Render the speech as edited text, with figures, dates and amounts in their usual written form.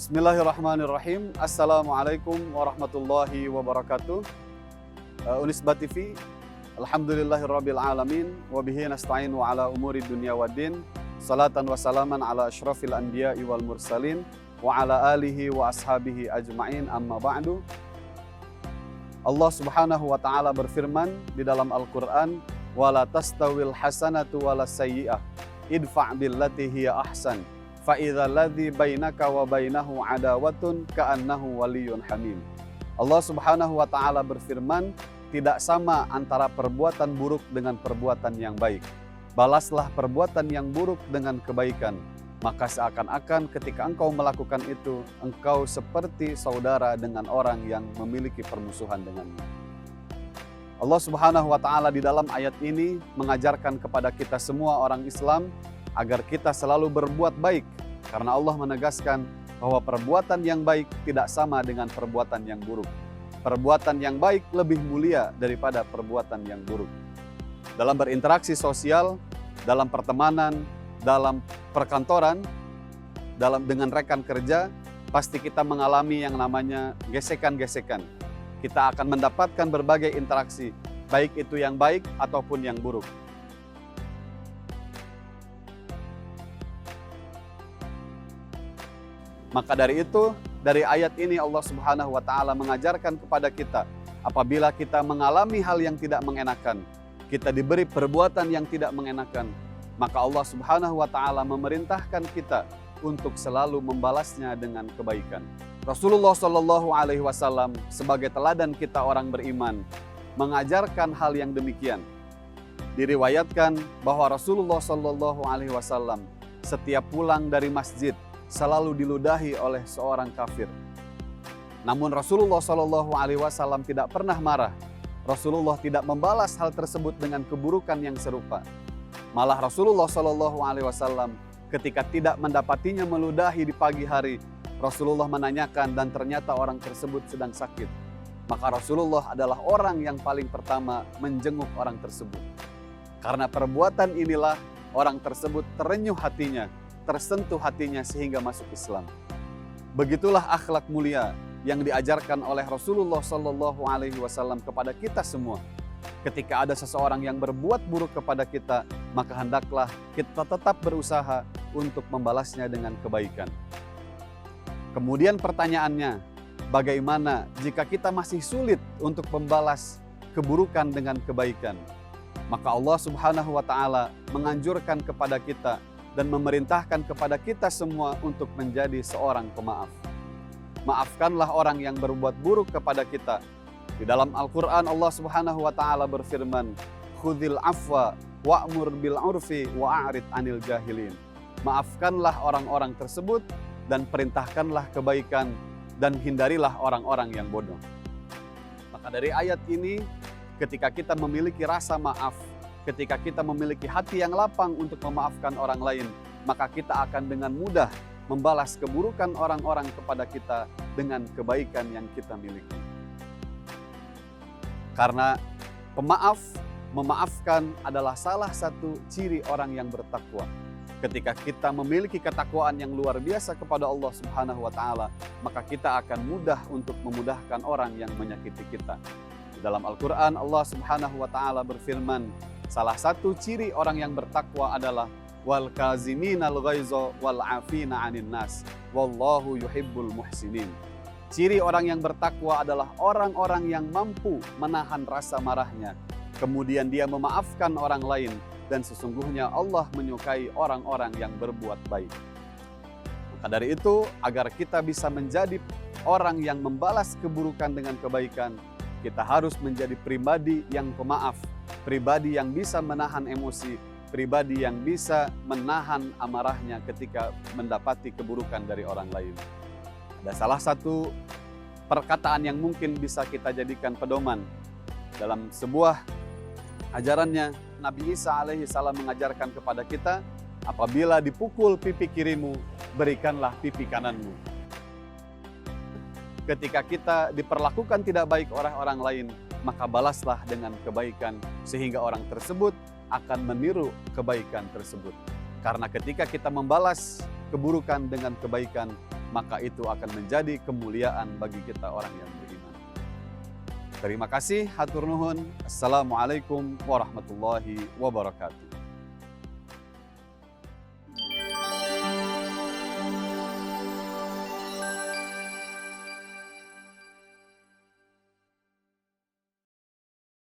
Bismillahirrahmanirrahim. Assalamualaikum warahmatullahi wabarakatuh. Unisba TV, alhamdulillahirabbil alamin wa bihi nasta'inu ala umuri dunya waddin. Salatan wa salaman ala asyrafil anbiya'i wal mursalin wa ala alihi wa ashabihi ajma'in, amma ba'du. Allah Subhanahu wa taala berfirman di dalam Al-Qur'an, "Wala tastawil hasanatu walas sayyi'ah, idfa' billati hiya ahsan. Fa idzal ladzi bainaka wa bainahu adawatun ka'annahu waliyyun hamim." Allah Subhanahu wa taala berfirman, tidak sama antara perbuatan buruk dengan perbuatan yang baik. Balaslah perbuatan yang buruk dengan kebaikan, maka seakan-akan ketika engkau melakukan itu, engkau seperti saudara dengan orang yang memiliki permusuhan denganmu. Allah Subhanahu wa taala di dalam ayat ini mengajarkan kepada kita semua orang Islam agar kita selalu berbuat baik, karena Allah menegaskan bahwa perbuatan yang baik tidak sama dengan perbuatan yang buruk. Perbuatan yang baik lebih mulia daripada perbuatan yang buruk. Dalam berinteraksi sosial, dalam pertemanan, dalam perkantoran, dengan rekan kerja, pasti kita mengalami yang namanya gesekan-gesekan. Kita akan mendapatkan berbagai interaksi, baik itu yang baik ataupun yang buruk. Maka dari itu, dari ayat ini Allah Subhanahu wa taala mengajarkan kepada kita, apabila kita mengalami hal yang tidak mengenakan, kita diberi perbuatan yang tidak mengenakan, maka Allah Subhanahu wa taala memerintahkan kita untuk selalu membalasnya dengan kebaikan. Rasulullah Shallallahu alaihi wasallam sebagai teladan kita orang beriman mengajarkan hal yang demikian. Diriwayatkan bahwa Rasulullah Shallallahu alaihi wasallam setiap pulang dari masjid selalu diludahi oleh seorang kafir. Namun Rasulullah Shallallahu alaihi wasallam tidak pernah marah. Rasulullah tidak membalas hal tersebut dengan keburukan yang serupa. Malah Rasulullah Shallallahu alaihi wasallam ketika tidak mendapatinya meludahi di pagi hari, Rasulullah menanyakan dan ternyata orang tersebut sedang sakit. Maka Rasulullah adalah orang yang paling pertama menjenguk orang tersebut. Karena perbuatan inilah orang tersebut terenyuh hatinya, tersentuh hatinya sehingga masuk Islam. Begitulah akhlak mulia yang diajarkan oleh Rasulullah Shallallahu alaihi wasallam kepada kita semua. Ketika ada seseorang yang berbuat buruk kepada kita, maka hendaklah kita tetap berusaha untuk membalasnya dengan kebaikan. Kemudian pertanyaannya, bagaimana jika kita masih sulit untuk membalas keburukan dengan kebaikan? Maka Allah Subhanahu wa taala menganjurkan kepada kita dan memerintahkan kepada kita semua untuk menjadi seorang pemaaf. Maafkanlah orang yang berbuat buruk kepada kita. Di dalam Al-Quran Allah Subhanahu wa taala berfirman, "Khudhil afwa wa'mur bil 'urfi wa'rid 'anil jahilin." Maafkanlah orang-orang tersebut dan perintahkanlah kebaikan dan hindarilah orang-orang yang bodoh. Maka dari ayat ini, ketika kita memiliki rasa maaf, ketika kita memiliki hati yang lapang untuk memaafkan orang lain, maka kita akan dengan mudah membalas keburukan orang-orang kepada kita dengan kebaikan yang kita miliki. Karena memaafkan adalah salah satu ciri orang yang bertakwa. Ketika kita memiliki ketakwaan yang luar biasa kepada Allah Subhanahu wa taala, maka kita akan mudah untuk memudahkan orang yang menyakiti kita. Di dalam Al-Quran Allah Subhanahu wa taala berfirman, salah satu ciri orang yang bertakwa adalah wal kaziminal ghaiza wal afina 'anil nas wallahu yuhibbul muhsinin. Ciri orang yang bertakwa adalah orang-orang yang mampu menahan rasa marahnya, kemudian dia memaafkan orang lain, dan sesungguhnya Allah menyukai orang-orang yang berbuat baik. Maka dari itu, agar kita bisa menjadi orang yang membalas keburukan dengan kebaikan, kita harus menjadi pribadi yang pemaaf, pribadi yang bisa menahan emosi, pribadi yang bisa menahan amarahnya ketika mendapati keburukan dari orang lain. Ada salah satu perkataan yang mungkin bisa kita jadikan pedoman. Dalam sebuah ajarannya, Nabi Isa alaihi salam mengajarkan kepada kita, apabila dipukul pipi kirimu, berikanlah pipi kananmu. Ketika kita diperlakukan tidak baik oleh orang lain, maka balaslah dengan kebaikan, sehingga orang tersebut akan meniru kebaikan tersebut. Karena ketika kita membalas keburukan dengan kebaikan, maka itu akan menjadi kemuliaan bagi kita orang yang beriman. Terima kasih, hatur nuhun. Assalamualaikum warahmatullahi wabarakatuh.